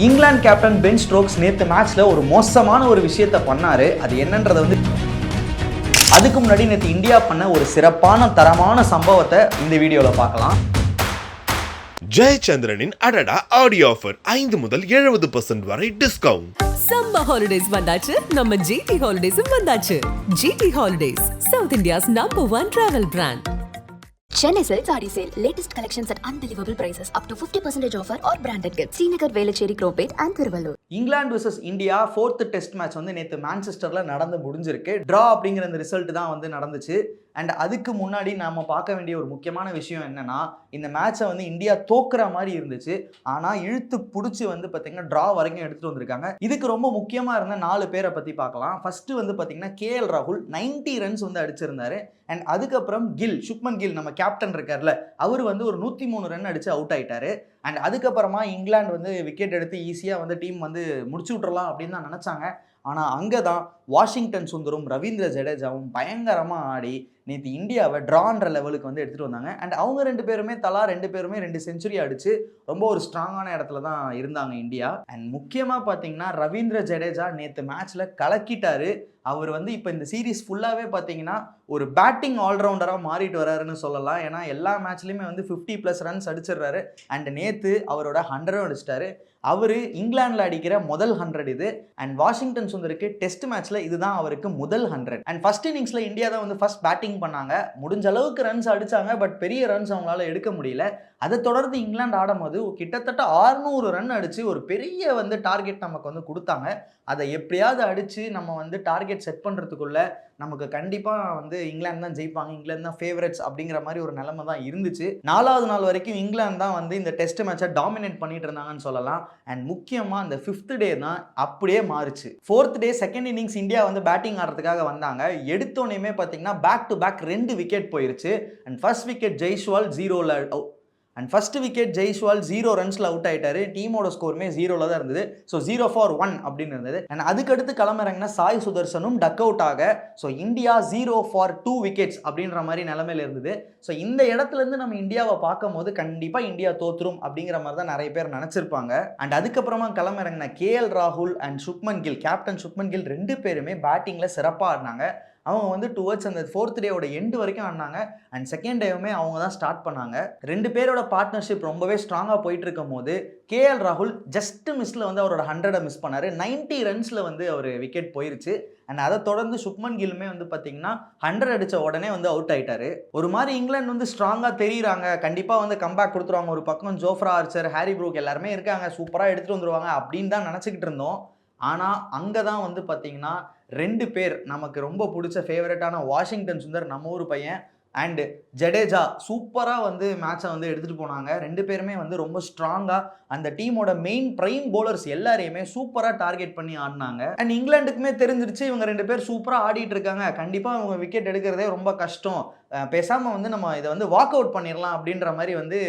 England captain Ben Stokes நேற்று மேட்ச்ல ஒரு மோசமான ஒரு விஷயத்தை பண்ணாரு. அது என்னன்றதை அதுக்கு முன்னாடி நேற்று இந்தியா பண்ண ஒரு சிறப்பான தரமான சம்பவத்தை இந்த வீடியோவில் பார்க்கலாம். ஜெயச்சந்திரனின் அடடா ஆடியோ ஆஃபர் 5 முதல் 70% வரை டிஸ்கவுண்ட். சம்மர் ஹாலிடேஸ் வந்தாச்சு, நம்ம ஜிடி ஹாலிடேஸும் வந்தாச்சு. GT holidays, south India's #1 travel brand. Chennai Silk Saree Sale. Latest collections at unbelievable prices. Up to 50% offer or branded gifts. Srinagar, Velachery, Cropate and Thiruvallur. England vs India 4th test match நேற்று மான்செஸ்டரில் நடந்து முடிஞ்சிருக்கு. Draw அப்படிங்கிற அந்த result தான் நடந்துச்சு. And அதுக்கு முன்னாடி நாம பார்க்க வேண்டிய ஒரு முக்கியமான விஷயம் என்னன்னா, இந்த மேட்சை இந்தியா தோக்குற மாதிரி இருந்துச்சு. ஆனால் இழுத்து பிடிச்சி பார்த்தீங்கன்னா ட்ரா வரைக்கும் எடுத்துகிட்டு வந்திருக்காங்க. இதுக்கு ரொம்ப முக்கியமாக இருந்த 4 பேரை பற்றி பார்க்கலாம். ஃபர்ஸ்ட் பார்த்தீங்கன்னா KL ராகுல் 90 ரன்ஸ் அடிச்சிருந்தாரு. அண்ட் அதுக்கப்புறம் சுப்மன் கில் நம்ம கேப்டன் இருக்கார்ல, அவர் ஒரு 103 ரன் அடிச்சு அவுட் ஆயிட்டாரு. அண்ட் அதுக்கப்புறமா இங்கிலாந்து விக்கெட் எடுத்து ஈஸியாக டீம் முடிச்சு விட்றலாம் அப்படின்னு தான் நினச்சாங்க. ஆனால் அங்கே தான் வாஷிங்டன் சுந்தரும் ரவீந்திர ஜடேஜாவும் பயங்கரமாக ஆடி நேற்று இந்தியாவை ட்ரான்ற லெவலுக்கு எடுத்துகிட்டு வந்தாங்க. அண்ட் அவங்க 2 பேருமே தலா 2 பேருமே 2 செஞ்சுரி அடித்து ரொம்ப ஒரு ஸ்ட்ராங்கான இடத்துல தான் இருந்தாங்க இந்தியா. அண்ட் முக்கியமாக பார்த்தீங்கன்னா ரவீந்திர ஜடேஜா நேற்று மேட்ச்சில் கலக்கிட்டாரு. அவர் இப்போ இந்த சீரீஸ் ஃபுல்லாகவே பார்த்தீங்கன்னா ஒரு பேட்டிங் ஆல்ரவுண்டராக மாறிட்டு வராருன்னு சொல்லலாம். ஏன்னா எல்லா மேட்ச்லேயுமே 50+ ரன்ஸ் அடிச்சிடுறாரு. அண்ட் நேற்று அவரோட 100 அடிச்சிட்டாரு. அவர் இங்கிலாண்டில் அடிக்கிற முதல் 100 இது. அண்ட் வாஷிங்டன் சுந்தருக்கு டெஸ்ட் மேட்ச்ல இதுதான் அவருக்கு முதல் 100. அண்ட் ஃபர்ஸ்ட் இன்னிங்ஸ்ல இந்தியா தான் ஃபர்ஸ்ட் பேட்டிங் பண்ணாங்க. முடிஞ்ச அளவுக்கு ரன்ஸ் அடிச்சாங்க. பட் பெரிய ரன்ஸ் அவங்களால எடுக்க முடியல. அதை தொடர்ந்து இங்கிலாந்து ஆடும்போது கிட்டத்தட்ட 600 ரன் அடிச்சு ஒரு பெரிய டார்கெட் நமக்கு கொடுத்தாங்க. அதை எப்படியாவது அடிச்சு நம்ம டார்கெட் செட் பண்றதுக்குள்ள நமக்கு கண்டிப்பாக இங்கிலாந்து தான் ஜெயிப்பாங்க, இங்கிலாந்து தான் ஃபேவரட்ஸ் அப்படிங்கிற மாதிரி ஒரு நிலைமை தான் இருந்துச்சு. 4வது நாள் வரைக்கும் இங்கிலாந்து தான் இந்த டெஸ்ட் மேட்சை டாமினேட் பண்ணிட்டு இருந்தாங்கன்னு சொல்லலாம். அண்ட் முக்கியமாக அந்த 5th டே தான் அப்படியே மாறுச்சு. 4th day second innings India batting ஆடுறதுக்காக வந்தாங்க. எடுத்தோன்னே பார்த்தீங்கன்னா பேக் டு பேக் 2 விக்கெட் போயிருச்சு. அண்ட் ஃபர்ஸ்ட் விக்கெட் ஜெய்ஸ்வால் 0 ரன்ஸில் அவுட் ஆகிட்டாரு. டீமோட ஸ்கோருமே 0ல் தான் இருந்தது. ஸோ 0 for 1 அப்படின்னு இருந்தது. அண்ட் அதுக்கடுத்து களமிறங்கின சாய் சுதர்சனும் டக் அவுட் ஆக ஸோ இந்தியா 0 for 2 விக்கெட்ஸ் அப்படின்ற மாதிரி நிலைமையில இருந்தது. ஸோ இந்த இடத்துலேருந்து நம்ம இந்தியாவை பார்க்கும் போது கண்டிப்பாக இந்தியா தோத்துரும் அப்படிங்கிற மாதிரி தான் நிறைய பேர் நினச்சிருப்பாங்க. அண்ட் அதுக்கப்புறமா களமிறங்கின KL ராகுல் அண்ட் சுப்மன் கில், கேப்டன் சுப்மன் கில் 2 பேருமே பேட்டிங்கில் சிறப்பாக ஆடினாங்க. அவங்க டுவர்ட்ஸ் அந்த 4th டேவோட எண்டு வரைக்கும் ஆடினாங்க. அண்ட் செகண்ட் டேவுமே அவங்க தான் ஸ்டார்ட் பண்ணாங்க. 2 பேரோட பார்ட்னர்ஷிப் ரொம்பவே ஸ்ட்ராங்காக போயிட்டு இருக்கும் போது KL ராகுல் ஜஸ்ட் மிஸ்ல அவரோட 100 மிஸ் பண்ணாரு. 90 ரன்ஸ்ல அவர் விக்கெட் போயிருச்சு. அண்ட் அதை தொடர்ந்து சுப்மன் கில்லுமே பார்த்தீங்கன்னா 100 அடிச்ச உடனே அவுட் ஆயிட்டாரு. ஒரு மாதிரி இங்கிலாந்து ஸ்ட்ராங்காக தெரியுறாங்க, கண்டிப்பாக கம்பேக் கொடுத்துருவாங்க. ஒரு பக்கம் ஜோஃப்ரா ஆர்ச்சர், ஹாரி ப்ரூக் எல்லாருமே இருக்காங்க, சூப்பராக எடுத்துகிட்டு வந்துருவாங்க அப்படின்னு தான் நினச்சிக்கிட்டு இருந்தோம். ஆனால் அங்கே தான் பார்த்தீங்கன்னா 2 பேர் நமக்கு ரொம்ப பிடிச்ச ஃபேவரட்டான வாஷிங்டன் சுந்தர், நம்ம ஊர் பையன், அண்டு ஜடேஜா சூப்பராக மேட்சை எடுத்துகிட்டு போனாங்க. 2 பேருமே ரொம்ப ஸ்ட்ராங்காக அந்த டீமோட மெயின் பிரைம் பவுலர்ஸ் எல்லாரையுமே சூப்பராக டார்கெட் பண்ணி ஆடினாங்க. அண்ட் இங்கிலாந்துக்குமே தெரிஞ்சிருச்சு இவங்க 2 பேர் சூப்பராக ஆடிட்டு இருக்காங்க, கண்டிப்பாக இவங்க விக்கெட் எடுக்கிறதே ரொம்ப கஷ்டம், பேசாமல் நம்ம இதை வாக் அவுட் பண்ணிடலாம் அப்படின்ற மாதிரி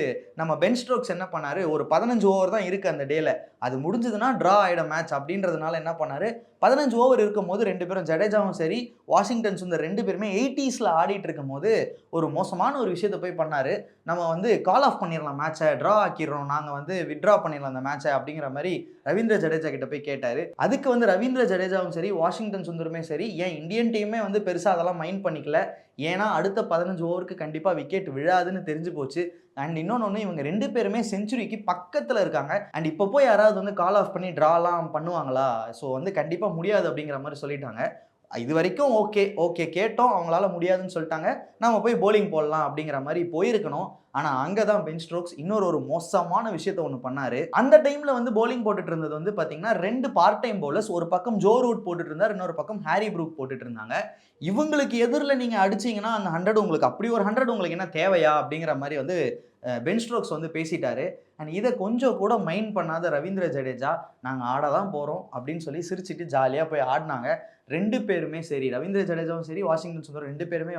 நம்ம பென் ஸ்டோக்ஸ் என்ன பண்ணார், ஒரு 15 ஓவர் தான் இருக்குது அந்த டேல, அது முடிஞ்சதுன்னா ட்ரா ஆகிடும் மேட்ச் அப்படின்றதுனால என்ன பண்ணார், 15 ஓவர் இருக்கும் போது 2 பேரும் ஜடேஜாவும் சரி வாஷிங்டன் சுந்தர் 2 பேருமே 80ஸ்ல ஆடிட்டு இருக்கும் போது ஒரு மோசமான ஒரு விஷயத்தை போய் பண்ணார். நம்ம கால் ஆஃப் பண்ணிடலாம் மேட்சை, ட்ரா ஆக்கிடுறோம், நாங்கள் வித்ட்ரா பண்ணிடலாம் அந்த மேட்சை அப்படிங்கிற மாதிரி ரவீந்திர ஜடேஜா கிட்ட போய் கேட்டார். அதுக்கு ரவீந்திர ஜடேஜாவும் சரி வாஷிங்டன் சுந்தருமே சரி ஏன் இந்தியன் டீமே பெருசாக அதெல்லாம் மைண்ட் பண்ணிக்கல. ஏன்னா அடுத்த 15 ஓவருக்கு கண்டிப்பாக விக்கெட் விழாதுன்னு தெரிஞ்சு போச்சு. அண்ட் இன்னொன்று இவங்க 2 பேருமே செஞ்சுரிக்கு பக்கத்தில் இருக்காங்க. அண்ட் இப்போ போய் யாராவது கால் ஆஃப் பண்ணி ட்ராலாம் பண்ணுவாங்களா, ஸோ கண்டிப்பாக முடியாது அப்படிங்கிற மாதிரி சொல்லிட்டாங்க. இது வரைக்கும் ஓகே கேட்டோம், அவங்களால முடியாதுன்னு சொல்லிட்டாங்க, நம்ம போய் போலிங் போடலாம் அப்படிங்கிற மாதிரி போயிருக்கணும். ஆனால் அங்கே தான் பென் ஸ்டோக்ஸ் இன்னொரு மோசமான விஷயத்த ஒன்று பண்ணார். அந்த டைமில் போலிங் போட்டுட்டு இருந்தது பார்த்தீங்கன்னா 2 பார்ட் டைம் பவுலர்ஸ், ஒரு பக்கம் ஜோ ரூட் போட்டுட்டு இருந்தார், இன்னொரு பக்கம் ஹாரி ப்ரூக் போட்டுட்டு இருந்தாங்க. இவங்களுக்கு எதிரில் நீங்கள் அடிச்சிங்கன்னா அந்த 100 உங்களுக்கு, அப்படி ஒரு 100 உங்களுக்கு என்ன தேவையா அப்படிங்கிற மாதிரி பென் ஸ்டோக்ஸ் பேசிட்டாரு. அண்ட் இதை கொஞ்சம் கூட மைண்ட் பண்ணாத ரவீந்திர ஜடேஜா நாங்கள் ஆட தான் போகிறோம் அப்படின்னு சொல்லி சிரிச்சுட்டு ஜாலியாக போய் ஆடினாங்க. 2 பேருமே சரி, ரவீந்திர ஜடேஜாவும் சரி வாஷிங்டன் சுந்தர் 2 பேருமே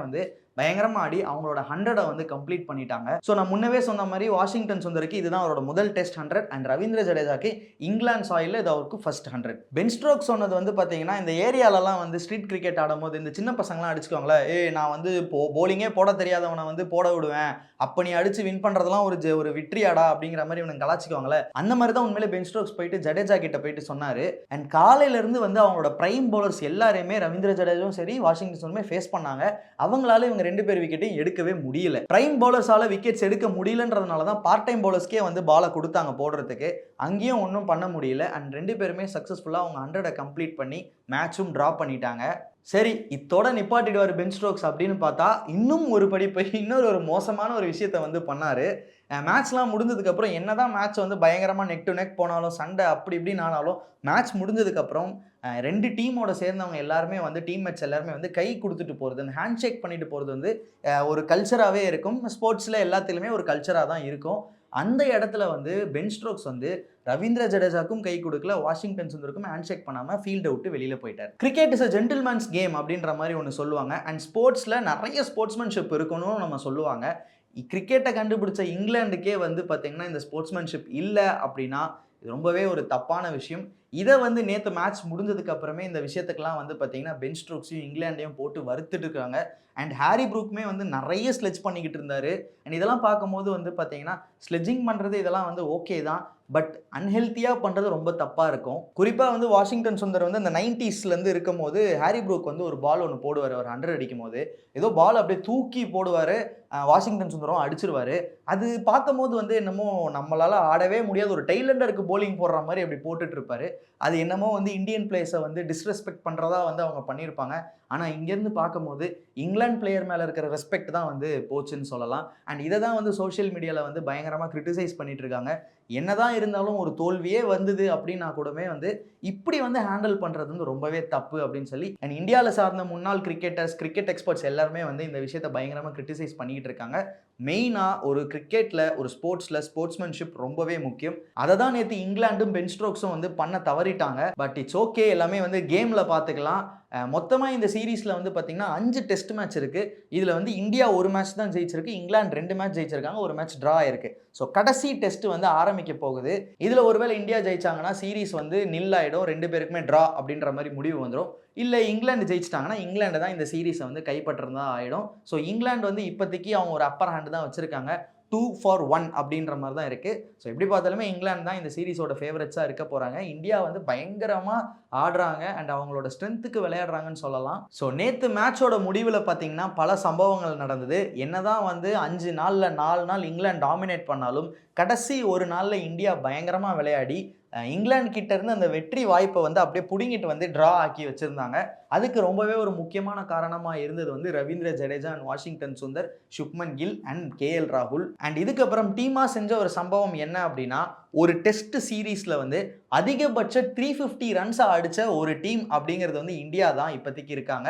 பயங்கரமா ஆடி அவங்களோட 100 வந்து கம்ப்ளீட் பண்ணிட்டாங்க. ஸோ நான் முன்னவே சொன்ன மாதிரி வாஷிங்டன் சுந்தருக்கு இதுதான் அவரோட முதல் டெஸ்ட் 100 அண்ட் ரவீந்திர ஜடேஜாக்கு இங்கிலாந்து சாயில்ல இது அவருக்கு ஃபர்ஸ்ட் 100. பென் ஸ்ட்ரோக்ஸ் சொன்னது வந்து பார்த்தீங்கன்னா இந்த ஏரியாலலாம் வந்து ஸ்ட்ரீட் கிரிக்கெட் ஆடும்போது இந்த சின்ன பசங்களாம் அடிச்சுக்குவாங்களே, நான் வந்து போலிங்கே போட தெரியாதவனை வந்து போட விடுவேன், அப்போ நீ அடிச்சு வின் பண்றதெல்லாம் ஒரு விட்ரியாடா அப்படிங்கிற மாதிரி இவனுக்கு கலாச்சிக்குவாங்களே, அந்த மாதிரி தான் உண்மையிலே பென் ஸ்ட்ரோக்ஸ் போயிட்டு ஜடேஜா கிட்ட போயிட்டு சொன்னாரு. அண்ட் காலையில இருந்து வந்து அவங்களோட பிரைம் பவுலர்ஸ் எல்லாரையுமே ரவீந்திர ஜடேஜாவும் சரி வாஷிங்டன் சுந்தருமே ஃபேஸ் பண்ணாங்க. அவங்களால இவங்க 2 பேர் விக்கெட்டையும் எடுக்கவே முடியல. பிரைம் பவுலர்ஸால விக்கெட்ஸ் எடுக்க முடியலன்றதுனால தான் பார்ட் டைம் பவுலர்ஸ்க்கே வந்து பாலை கொடுத்தாங்க போடுறதுக்கு. அங்கேயும் ஒன்றும் பண்ண முடியல. அண்ட் 2 பேருமே சக்ஸஸ்ஃபுல்லாக அவங்க 100 கம்ப்ளீட் பண்ணி மேட்சும் ட்ரா பண்ணிட்டாங்க. சரி, இத்தோட நிப்பாட்டிடுவார் பென் ஸ்ட்ரோக்ஸ் அப்படின்னு பார்த்தா இன்னும் ஒரு படி போய் இன்னொரு மோசமான ஒரு விஷயத்த வந்து பண்ணாரு. மேட்ச்லாம் முடிஞ்சதுக்கப்புறம் என்னதான் மேட்ச் வந்து பயங்கரமாக நெக் டு நெக் போனாலும் சண்டை அப்படி இப்படின்னு ஆனாலும் மேட்ச் முடிஞ்சதுக்கப்புறம் 2 டீமோட சேர்ந்தவங்க எல்லாருமே வந்து டீம்மேட்ஸ் எல்லாருமே வந்து கை கொடுத்துட்டு போகிறது, அந்த ஹேண்ட் ஷேக் பண்ணிட்டு போகிறது வந்து ஒரு கல்ச்சராகவே இருக்கும். ஸ்போர்ட்ஸில் எல்லாத்துலேயுமே ஒரு கல்ச்சராக தான் இருக்கும். அந்த இடத்துல வந்து பென் ஸ்ட்ரோக்ஸ் வந்து ரவீந்திர ஜடேஜாக்கும் கை கொடுக்கல, வாஷிங்டன் சுந்தருக்கும் ஹேண்ட் ஷேக் பண்ணாமல் ஃபீல்டை விட்டு வெளியில் போயிட்டார். Cricket is a gentlemen's game அப்படின்ற மாதிரி ஒன்று சொல்லுவாங்க. அண்ட் ஸ்போர்ட்ஸில் நிறைய ஸ்போர்ட்ஸ்மேன்ஷிப் இருக்கணும்னு நம்ம சொல்லுவாங்க. கிரிக்கெட்டை கண்டுபிடிச்ச இங்கிலாந்துக்கே வந்து பார்த்தீங்கன்னா இந்த ஸ்போர்ட்ஸ்மேன்ஷிப் இல்லை அப்படின்னா இது ரொம்பவே ஒரு தப்பான விஷயம். இதை வந்து நேற்று மேட்ச் முடிஞ்சதுக்கு அப்புறமே இந்த விஷயத்துக்கெல்லாம் வந்து பார்த்தீங்கன்னா பென் ஸ்ட்ரோக்ஸையும் இங்கிலாண்டையும் போட்டு வறுத்துட்டு இருக்காங்க. அண்ட் ஹாரி ப்ரூக்குமே வந்து நிறைய ஸ்லெட்ஜ் பண்ணிக்கிட்டு இருந்தாரு. அண்ட் இதெல்லாம் பார்க்கும்போது வந்து பார்த்தீங்கன்னா ஸ்லெட்ஜிங் பண்ணுறது இதெல்லாம் வந்து ஓகே தான், பட் அன்ஹெல்த்தியாக பண்ணுறது ரொம்ப தப்பாக இருக்கும். குறிப்பாக வந்து வாஷிங்டன் சுந்தர் வந்து அந்த 90ஸ்லேருந்து இருக்கும் போது ஹாரி ப்ரூக் வந்து ஒரு பால் ஒன்று போடுவார். ஒரு 100 அடிக்கும் போது ஏதோ பால் அப்படியே தூக்கி போடுவார், வாஷிங்டன் சுந்தரம் அடிச்சிருவார். அது பார்க்கும்போது வந்து என்னமோ நம்மளால் ஆடவே முடியாத ஒரு டெய்லண்டருக்கு போலிங் போடுற மாதிரி அப்படி போட்டுட்டு இருப்பாரு. அது என்னமோ வந்து இந்தியன் பிளேயர்ஸை வந்து டிஸ்ரெஸ்பெக்ட் பண்ணுறதா வந்து அவங்க பண்ணியிருப்பாங்க. ஆனால் இங்கேருந்து பார்க்கும்போது இங்கிலாந்து பிளேயர் மேலே இருக்கிற ரெஸ்பெக்ட் தான் வந்து போச்சுன்னு சொல்லலாம். அண்ட் இதை தான் வந்து சோஷியல் மீடியாவில் வந்து பயங்கரமாக கிரிட்டிசைஸ் பண்ணிட்டு இருக்காங்க. என்னதான் இருந்தாலும் ஒரு தோல்வியே வந்தது அப்படின்னா கூடவே வந்து இப்படி வந்து ஹேண்டில் பண்ணுறது வந்து ரொம்பவே தப்பு அப்படின்னு சொல்லி அண்ட் இந்தியாவில் சார்ந்த முன்னாள் கிரிக்கெட்டர்ஸ், கிரிக்கெட் எக்ஸ்பர்ட்ஸ் எல்லாருமே வந்து இந்த விஷயத்தை பயங்கரமாக கிரிட்டிசைஸ் பண்ணிக்கிட்டு இருக்காங்க. மெயினாக ஒரு கிரிக்கெட்டில் ஒரு ஸ்போர்ட்ஸ்மேன்ஷிப் ரொம்பவே முக்கியம். அதை தான் நேற்று இங்கிலாண்டும் பென் ஸ்ட்ரோக்ஸும் வந்து பண்ண தவறிட்டாங்க. பட் இட்ஸ் ஓகே, எல்லாமே வந்து கேமில் பார்த்துக்கலாம். மொத்தமாக இந்த சீரீஸில் வந்து பார்த்தீங்கன்னா 5 டெஸ்ட் மேட்ச் இருக்குது. இதில் வந்து இந்தியா ஒரு மேட்ச் தான் ஜெயிச்சிருக்கு, இங்கிலாந்து 2 மேட்ச் ஜெயிச்சிருக்காங்க, ஒரு மேட்ச் ட்ரா ஆயிருக்கு. ஸோ கடைசி டெஸ்ட் வந்து ஆரம்பிக்க போகுது. இதில் ஒருவேளை இந்தியா ஜெயிச்சாங்கன்னா சீரீஸ் வந்து நில் ஆகிடும், 2 பேருக்குமே ட்ரா அப்படின்ற மாதிரி முடிவு வந்துடும். இல்லை இங்கிலாந்து ஜெயிச்சிட்டாங்கன்னா இங்கிலாந்து தான் இந்த சீரீஸை வந்து கைப்பற்றுறதா ஆகிடும். ஸோ இங்கிலாந்து வந்து இப்போதைக்கு அவங்க ஒரு அப்பர் ஹேண்டு தான் வச்சுருக்காங்க. 2-1 அப்படின்ற மாதிரி தான் இருக்குது. ஸோ எப்படி பார்த்தாலுமே இங்கிலாந்து தான் இந்த சீரீஸோட ஃபேவரட்ஸாக இருக்க போகிறாங்க. இந்தியா வந்து பயங்கரமாக ஆடுறாங்க அண்ட் அவங்களோட ஸ்ட்ரென்த்துக்கு விளையாடுறாங்கன்னு சொல்லலாம். ஸோ நேற்று மேட்சோட முடிவில் பார்த்தீங்கன்னா பல சம்பவங்கள் நடந்தது. என்னதான் வந்து 5 நாளில் 4 நாள் இங்கிலாந்து டாமினேட் பண்ணாலும் கடைசி ஒரு நாளில் இந்தியா பயங்கரமாக விளையாடி இங்கிலாந்து கிட்ட இருந்து அந்த வெற்றி வாய்ப்பை வந்து அப்படியே புடுங்கிட்டு வந்து ட்ரா ஆக்கி வச்சிருந்தாங்க. அதுக்கு ரொம்பவே ஒரு முக்கியமான காரணமாக இருந்தது வந்து Ravindra Jadeja and Washington Sundar, Shubman Gill and KL ராகுல். அண்ட் இதுக்கப்புறம் டீமாக செஞ்ச ஒரு சம்பவம் என்ன அப்படின்னா, ஒரு டெஸ்ட் சீரீஸில் வந்து அதிகபட்ச 350 ரன்ஸை அடித்த ஒரு டீம் அப்படிங்கிறது வந்து இந்தியா தான் இப்போதைக்கு இருக்காங்க.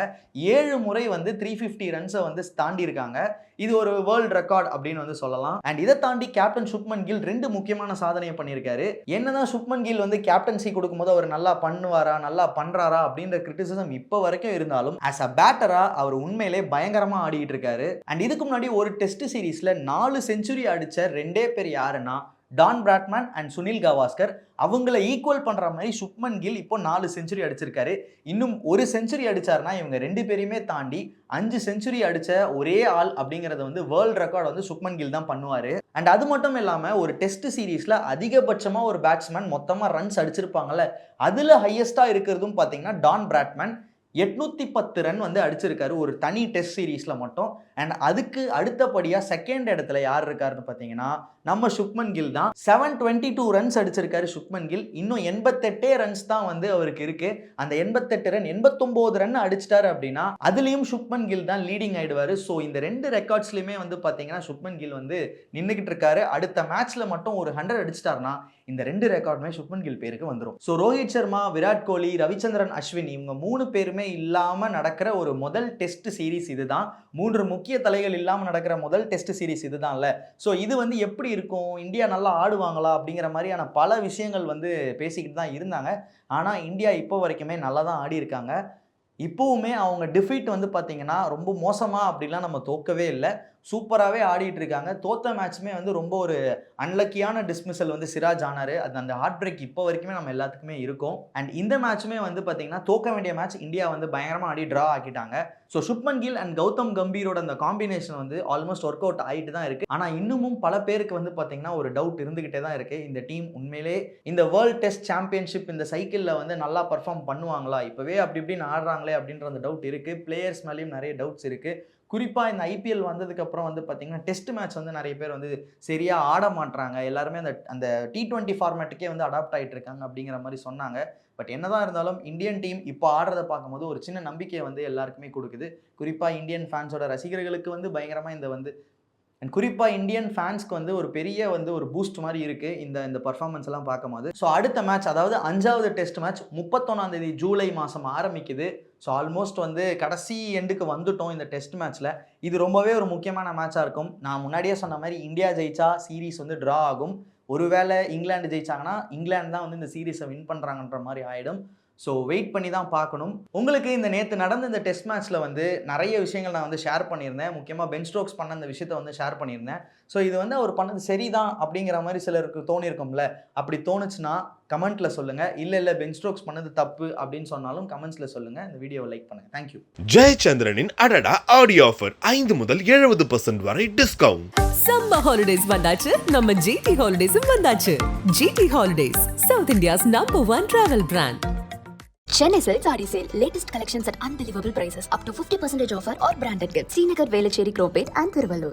7 முறை வந்து 350 ரன்ஸை வந்து தாண்டி இருக்காங்க. இது ஒரு வேர்ல்டு ரெக்கார்ட் அப்படின்னு வந்து சொல்லலாம். அண்ட் இதை தாண்டி கேப்டன் சுப்மன் கில் 2 முக்கியமான சாதனையை பண்ணியிருக்காரு. என்னதான் சுப்மன் கில் வந்து கேப்டன்சி கொடுக்கும்போது அவர் நல்லா பண்ணுவாரா, நல்லா பண்றாரா அப்படின்ற கிரிட்டிசிசம் இப்போ வரைக்கும் இருந்தாலும் ஆஸ் அ பேட்டரா அவர் உண்மையிலே பயங்கரமா ஆடிட்டு இருக்காரு. அண்ட் இதுக்கு முன்னாடி ஒரு டெஸ்ட் சீரீஸ்ல 4 செஞ்சுரி அடிச்ச 2 பேர் யாருன்னா Don Bradman and Sunil Gavaskar. அவங்கள ஈக்குவல் பண்ணுற மாதிரி சுப்மன் கில் இப்போ 4 செஞ்சுரி அடிச்சிருக்காரு. இன்னும் ஒரு செஞ்சுரி அடிச்சாருன்னா இவங்க 2 பேரையுமே தாண்டி 5 செஞ்சுரி அடித்த ஒரே ஆள் அப்படிங்கிறத வந்து வேர்ல்டு ரெக்கார்ட் வந்து சுப்மன் கில் தான் பண்ணுவார். அண்ட் அது மட்டும் இல்லாமல் ஒரு டெஸ்ட் சீரீஸில் அதிகபட்சமாக ஒரு பேட்ஸ்மேன் மொத்தமாக ரன்ஸ் அடிச்சிருப்பாங்கல்ல, அதில் ஹையஸ்ட்டாக இருக்கிறதும் பார்த்தீங்கன்னா டான் பிராட்மேன் 810 ரன் வந்து அடிச்சிருக்காரு ஒரு தனி டெஸ்ட் சீரீஸில் மட்டும். அண்ட் அதுக்கு அடுத்தபடியாக செகண்ட் இடத்துல யார் இருக்காருன்னு பார்த்தீங்கன்னா நம்ம சுப்மன் கில் தான். 722 ரன்ஸ் அடிச்சிருக்காரு சுப்மன் கில். இன்னும் 88 ரன்ஸ் தான் வந்து அவருக்கு இருக்கு. அந்த 88 ரன் 89 ரன் அடிச்சிட்டாரு அப்படின்னா அதுலேயும் சுப்மன் கில் தான் லீடிங் ஆயிடுவார். ஸோ இந்த 2 ரெக்கார்ட்ஸ்லையுமே வந்து பார்த்தீங்கன்னா சுப்மன் கில் வந்து நின்றுக்கிட்டு இருக்காரு. அடுத்த மேட்ச்ல மட்டும் ஒரு 100 அடிச்சிட்டாருன்னா இந்த 2 ரெக்கார்டுமே சுப்மன் கில் பேருக்கு வந்துடும். ஸோ ரோஹித் சர்மா, விராட் கோலி, ரவிச்சந்திரன் அஸ்வின் இவங்க 3 பேருமே இல்லாமல் நடக்கிற ஒரு முதல் டெஸ்ட் சீரீஸ் இதுதான். 3 முக்கிய தலைகள் இல்லாமல் நடக்கிற முதல் டெஸ்ட் சீரீஸ் இதுதான்ல. ஸோ இது வந்து எப்படி இருக்கும், இந்தியா நல்லா ஆடுவாங்களா அப்படிங்கிற மாதிரியான பல விஷயங்கள் வந்து பேசிக்கிட்டு தான் இருந்தாங்க. ஆனால் இந்தியா இப்போ வரைக்குமே நல்லா தான் ஆடி இருக்காங்க. இப்போவுமே அவங்க டிஃபீட் வந்து பார்த்தீங்கன்னா ரொம்ப மோசமாக அப்படிலாம் நம்ம தோக்கவே இல்லை, சூப்பராகவே ஆடிட்டு இருக்காங்க. தோத்த மேட்ச்மே வந்து ரொம்ப ஒரு அன்லக்கியான டிஸ்மிசல் வந்து சிராஜ் ஆனார். அது அந்த ஹார்ட் பிரேக் இப்போ வரைக்குமே நம்ம எல்லாத்துக்குமே இருக்கும். அண்ட் இந்த மேட்ச்சுமே வந்து பார்த்தீங்கன்னா தோக்க வேண்டிய மேட்ச் இந்தியா வந்து பயங்கரமாக ஆடி ட்ரா ஆக்கிட்டாங்க. ஸோ சுப்மன் கில் அண்ட் கௌதம் கம்பீரோட அந்த காம்பினேஷன் வந்து ஆல்மோஸ்ட் ஒர்க் அவுட் ஆகிட்டு தான் இருக்குது. ஆனால் இன்னமும் பல பேருக்கு வந்து பார்த்தீங்கன்னா ஒரு டவுட் இருந்துகிட்டே தான் இருக்குது. இந்த டீம் உண்மையிலே இந்த வேர்ல்ட் டெஸ்ட் சாம்பியன்ஷிப் இந்த சைக்கிளில் வந்து நல்லா பர்ஃபார்ம் பண்ணுவாங்களா, இப்போவே அப்படி இப்படின்னு ஆடுறாங்களே அப்படின்ற அந்த டவுட் இருக்குது. பிளேயர்ஸ் மேலேயும் நிறைய டவுட்ஸ் இருக்குது. குறிப்பாக இந்த ஐபிஎல் வந்ததுக்கப்புறம் வந்து பார்த்தீங்கன்னா டெஸ்ட் மேட்ச் வந்து நிறைய பேர் வந்து சரியாக ஆட மாட்டுறாங்க, எல்லாருமே அந்த T20 ஃபார்மேட்டுக்கே வந்து அடாப்ட் ஆகிட்டு இருக்காங்க அப்படிங்கிற மாதிரி சொன்னாங்க. பட் என்னதான் இருந்தாலும் இந்தியன் டீம் இப்போ ஆடுறத பார்க்கும்போது ஒரு சின்ன நம்பிக்கையை வந்து எல்லாருக்குமே கொடுக்குது. குறிப்பாக இந்தியன் ஃபேன்ஸோட ரசிகர்களுக்கு வந்து பயங்கரமாக இந்த வந்து அண்ட் குறிப்பாக இந்தியன் ஃபேன்ஸ்க்கு வந்து ஒரு பெரிய வந்து ஒரு பூஸ்ட் மாதிரி இருக்குது இந்த பர்ஃபார்மன்ஸ் எல்லாம் பார்க்கும்போது. ஸோ அடுத்த மேட்ச், அதாவது 5வது டெஸ்ட் மேட்ச் 31 ஜூலை மாதம் ஆரம்பிக்குது. ஸோ ஆல்மோஸ்ட் வந்து கடைசி எண்டுக்கு வந்துட்டோம் இந்த டெஸ்ட் மேட்ச்சில். இது ரொம்பவே ஒரு முக்கியமான மேட்சாக இருக்கும். நான் முன்னாடியே சொன்ன மாதிரி இந்தியா ஜெயிச்சா சீரீஸ் வந்து ட்ரா ஆகும். ஒருவேளை இங்கிலாந்து ஜெயிச்சாங்கன்னா இங்கிலாந்து தான் வந்து இந்த சீரீஸை வின் பண்ணுறாங்கன்ற மாதிரி ஆகிடும். ஸோ வெயிட் பண்ணி தான் பார்க்கணும். உங்களுக்கு இந்த நேற்று நடந்த இந்த டெஸ்ட் மேட்ச்சில் வந்து நிறைய விஷயங்கள் நான் வந்து ஷேர் பண்ணியிருந்தேன். முக்கியமாக பென் ஸ்டோக்ஸ் பண்ண அந்த விஷயத்தை வந்து ஷேர் பண்ணியிருந்தேன். ஸோ இது வந்து அவர் பண்ணது சரிதான் அப்படிங்கிற மாதிரி சிலருக்கு தோணியிருக்கும்ல. அப்படி தோணுச்சுன்னா கமெண்ட்டில் சொல்லுங்கள். இல்லை பென் ஸ்டோக்ஸ் பண்ணது தப்பு அப்படின்னு சொன்னாலும் கமெண்ட்ஸில் சொல்லுங்கள். இந்த வீடியோவை லைக் பண்ணுங்கள். தேங்க்யூ. ஜெயச்சந்திரனின் அடடா ஆடியோ ஆஃபர் 5 முதல் 70% வரை டிஸ்கவுண்ட். சம்மர் ஹாலிடேஸ் வந்தாச்சு, நம்ம ஜிடி ஹாலிடேஸும் வந்தாச்சு. GT holidays, south India's #1 travel brand. Chennai Silks Adi Sale. Latest collections at unbelievable prices. Up to 50% offer or branded gifts. Srinagar, Velachery, Cropate and Thiruvallur.